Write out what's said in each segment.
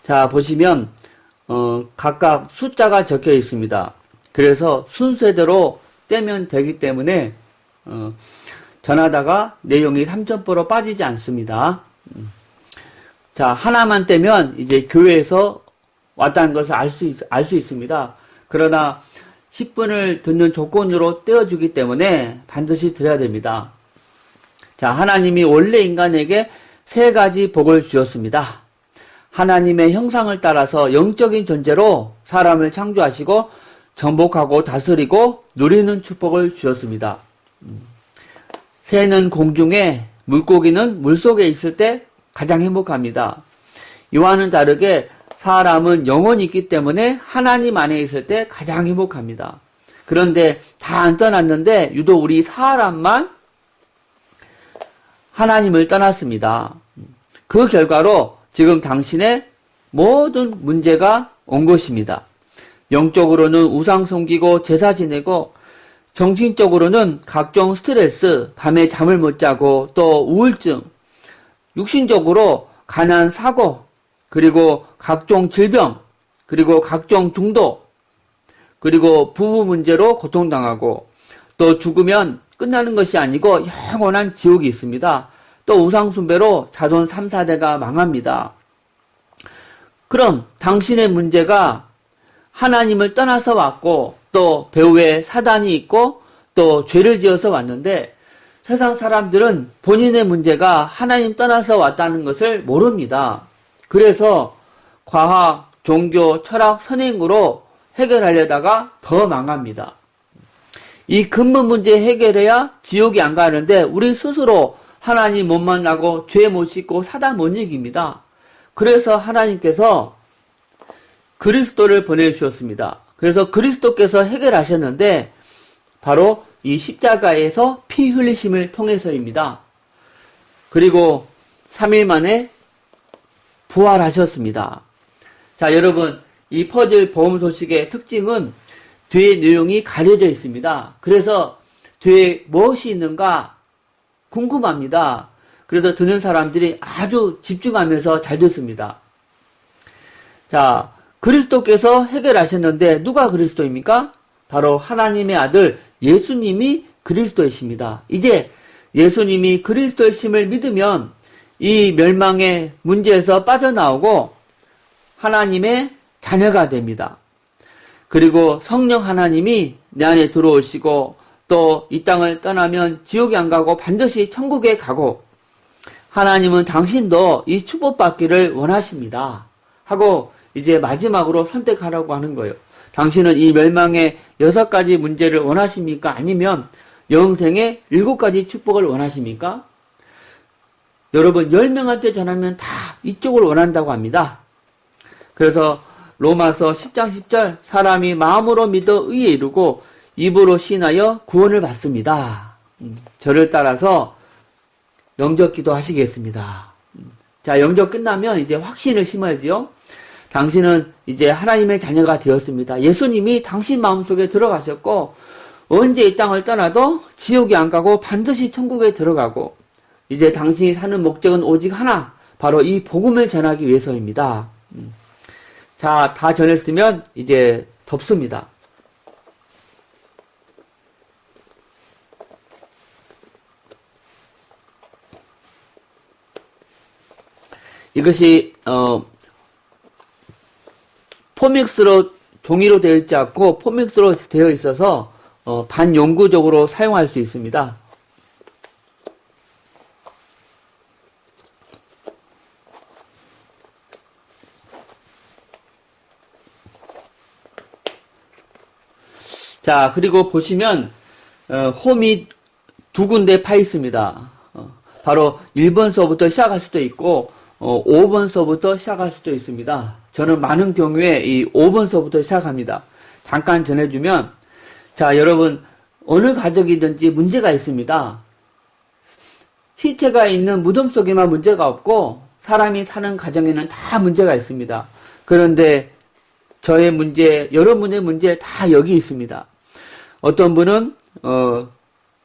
자, 보시면 각각 숫자가 적혀 있습니다. 그래서 순서대로 떼면 되기 때문에 전하다가 내용이 3점포로 빠지지 않습니다. 자, 하나만 떼면 이제 교회에서 왔다는 것을 알 수 있습니다. 그러나 10분을 듣는 조건으로 떼어주기 때문에 반드시 드려야 됩니다. 자, 하나님이 원래 인간에게 3가지 복을 주셨습니다. 하나님의 형상을 따라서 영적인 존재로 사람을 창조하시고 정복하고 다스리고 누리는 축복을 주셨습니다. 새는 공중에, 물고기는 물속에 있을 때 가장 행복합니다. 이와는 다르게 사람은 영혼이 있기 때문에 하나님 안에 있을 때 가장 행복합니다. 그런데 다 안 떠났는데 유독 우리 사람만 하나님을 떠났습니다. 그 결과로 지금 당신의 모든 문제가 온 것입니다. 영적으로는 우상 섬기고 제사 지내고, 정신적으로는 각종 스트레스, 밤에 잠을 못 자고 또 우울증, 육신적으로 가난, 사고, 그리고 각종 질병, 그리고 각종 중독, 그리고 부부 문제로 고통당하고, 또 죽으면 끝나는 것이 아니고 영원한 지옥이 있습니다. 또 우상숭배로 자손 3, 4대가 망합니다. 그럼 당신의 문제가 하나님을 떠나서 왔고, 또 배후에 사단이 있고, 또 죄를 지어서 왔는데, 세상 사람들은 본인의 문제가 하나님 떠나서 왔다는 것을 모릅니다. 그래서 과학, 종교, 철학, 선행으로 해결하려다가 더 망합니다. 이 근본 문제 해결해야 지옥이 안 가는데 우리 스스로 하나님 못 만나고 죄 못 씻고 사단 못 이깁니다. 그래서 하나님께서 그리스도를 보내주셨습니다. 그래서 그리스도께서 해결하셨는데 바로 이 십자가에서 피 흘리심을 통해서입니다. 그리고 3일 만에 부활하셨습니다. 자, 여러분, 이 퍼즐 보험 소식의 특징은 뒤에 내용이 가려져 있습니다. 그래서 뒤에 무엇이 있는가 궁금합니다. 그래서 듣는 사람들이 아주 집중하면서 잘 듣습니다. 자, 그리스도께서 해결하셨는데 누가 그리스도입니까? 바로 하나님의 아들 예수님이 그리스도이십니다. 이제 예수님이 그리스도이심을 믿으면 이 멸망의 문제에서 빠져나오고 하나님의 자녀가 됩니다. 그리고 성령 하나님이 내 안에 들어오시고 또 이 땅을 떠나면 지옥에 안 가고 반드시 천국에 가고, 하나님은 당신도 이 축복받기를 원하십니다. 하고 이제 마지막으로 선택하라고 하는 거예요. 당신은 이 멸망의 6가지 문제를 원하십니까? 아니면 영생의 7가지 축복을 원하십니까? 여러분, 10명한테 전하면 다 이쪽을 원한다고 합니다. 그래서 로마서 10장 10절, 사람이 마음으로 믿어 의에 이르고 입으로 신하여 구원을 받습니다. 저를 따라서 영접 기도 하시겠습니다. 자, 영접 끝나면 이제 확신을 심어야지요. 당신은 이제 하나님의 자녀가 되었습니다. 예수님이 당신 마음속에 들어가셨고 언제 이 땅을 떠나도 지옥에 안 가고 반드시 천국에 들어가고, 이제 당신이 사는 목적은 오직 하나, 바로 이 복음을 전하기 위해서입니다. 자, 다 전했으면 이제 덮습니다. 이것이 포믹스로 종이로 되어 있지 않고 포믹스로 되어 있어서 반영구적으로 사용할 수 있습니다. 자, 그리고 보시면 홈이 2군데 파 있습니다. 바로 1번서부터 시작할 수도 있고 5번서부터 시작할 수도 있습니다. 저는 많은 경우에 이 5번서부터 시작합니다. 잠깐 전해주면, 자, 여러분, 어느 가족이든지 문제가 있습니다. 시체가 있는 무덤 속에만 문제가 없고 사람이 사는 가정에는 다 문제가 있습니다. 그런데 저의 문제, 여러분의 문제 다 여기 있습니다. 어떤 분은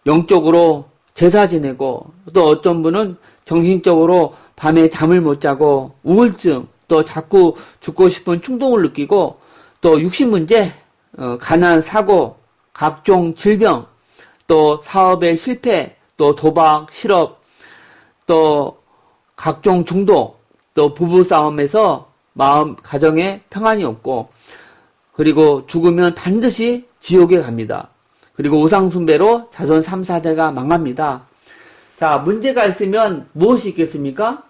영적으로 제사 지내고, 또 어떤 분은 정신적으로 밤에 잠을 못 자고 우울증, 또 자꾸 죽고 싶은 충동을 느끼고, 또 육신 문제, 가난, 사고, 각종 질병, 또 사업의 실패, 또 도박, 실업, 또 각종 중독, 또 부부싸움에서 마음, 가정에 평안이 없고, 그리고 죽으면 반드시 지옥에 갑니다. 그리고 우상숭배로 자손 3, 4대가 망합니다. 자, 문제가 있으면 무엇이 있겠습니까?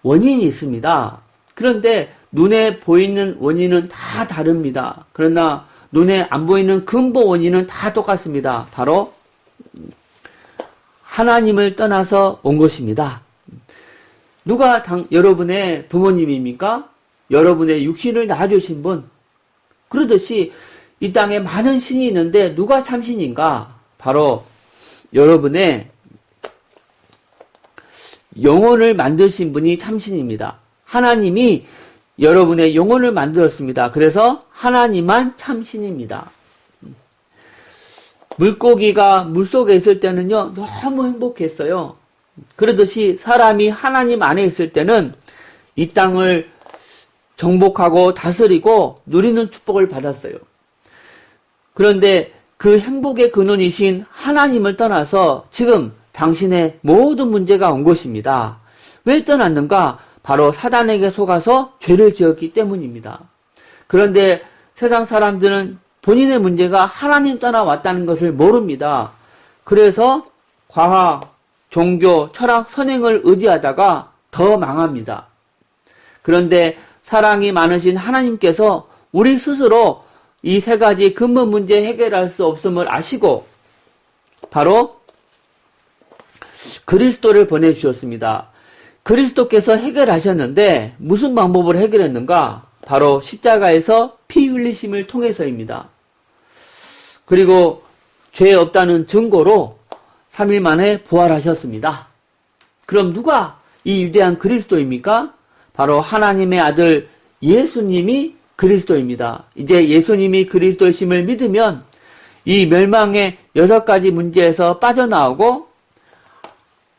원인이 있습니다. 그런데 눈에 보이는 원인은 다 다릅니다. 그러나 눈에 안 보이는 근본 원인은 다 똑같습니다. 바로 하나님을 떠나서 온 것입니다. 누가 여러분의 부모님입니까? 여러분의 육신을 낳아주신 분. 그러듯이 이 땅에 많은 신이 있는데 누가 참신인가? 바로 여러분의 영혼을 만드신 분이 참신입니다. 하나님이 여러분의 영혼을 만들었습니다. 그래서 하나님만 참신입니다. 물고기가 물속에 있을 때는요, 너무 행복했어요. 그러듯이 사람이 하나님 안에 있을 때는 이 땅을 정복하고 다스리고 누리는 축복을 받았어요. 그런데 그 행복의 근원이신 하나님을 떠나서 지금 당신의 모든 문제가 온 것입니다. 왜 떠났는가? 바로 사단에게 속아서 죄를 지었기 때문입니다. 그런데 세상 사람들은 본인의 문제가 하나님 떠나왔다는 것을 모릅니다. 그래서 과학, 종교, 철학, 선행을 의지하다가 더 망합니다. 그런데 사랑이 많으신 하나님께서 우리 스스로 이 세 가지 근본 문제 해결할 수 없음을 아시고 바로 그리스도를 보내주셨습니다. 그리스도께서 해결하셨는데 무슨 방법으로 해결했는가? 바로 십자가에서 피 흘리심을 통해서입니다. 그리고 죄 없다는 증거로 3일 만에 부활하셨습니다. 그럼 누가 이 위대한 그리스도입니까? 바로 하나님의 아들 예수님이 그리스도입니다. 이제 예수님이 그리스도이심을 믿으면 이 멸망의 6가지 문제에서 빠져나오고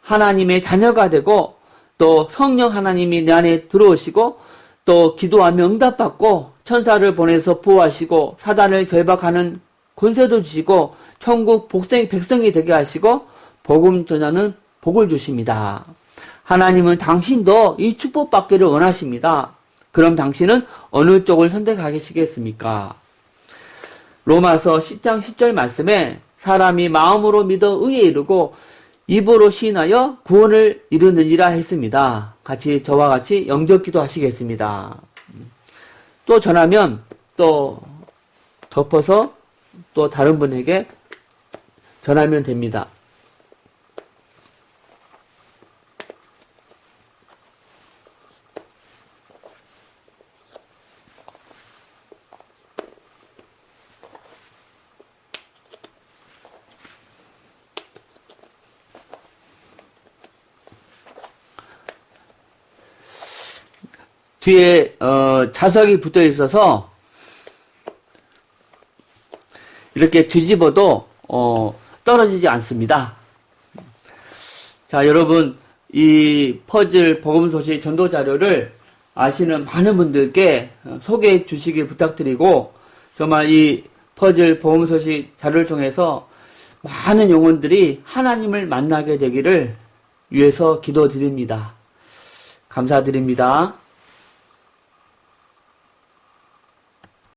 하나님의 자녀가 되고 또 성령 하나님이 내 안에 들어오시고 또 기도하며 응답받고 천사를 보내서 보호하시고 사단을 결박하는 권세도 주시고 천국 백성이 되게 하시고 복음 전하는 복을 주십니다. 하나님은 당신도 이 축복받기를 원하십니다. 그럼 당신은 어느 쪽을 선택하시겠습니까? 로마서 10장 10절 말씀에 사람이 마음으로 믿어 의에 이르고 입으로 시인하여 구원을 이루느니라 했습니다. 같이 저와 같이 영접기도 하시겠습니다. 또 전하면 또 덮어서 또 다른 분에게 전하면 됩니다. 뒤에 자석이 붙어 있어서 이렇게 뒤집어도 떨어지지 않습니다. 자, 여러분 이 퍼즐 복음소식 전도 자료를 아시는 많은 분들께 소개해 주시길 부탁드리고 정말 이 퍼즐 복음소식 자료를 통해서 많은 영혼들이 하나님을 만나게 되기를 위해서 기도드립니다. 감사드립니다.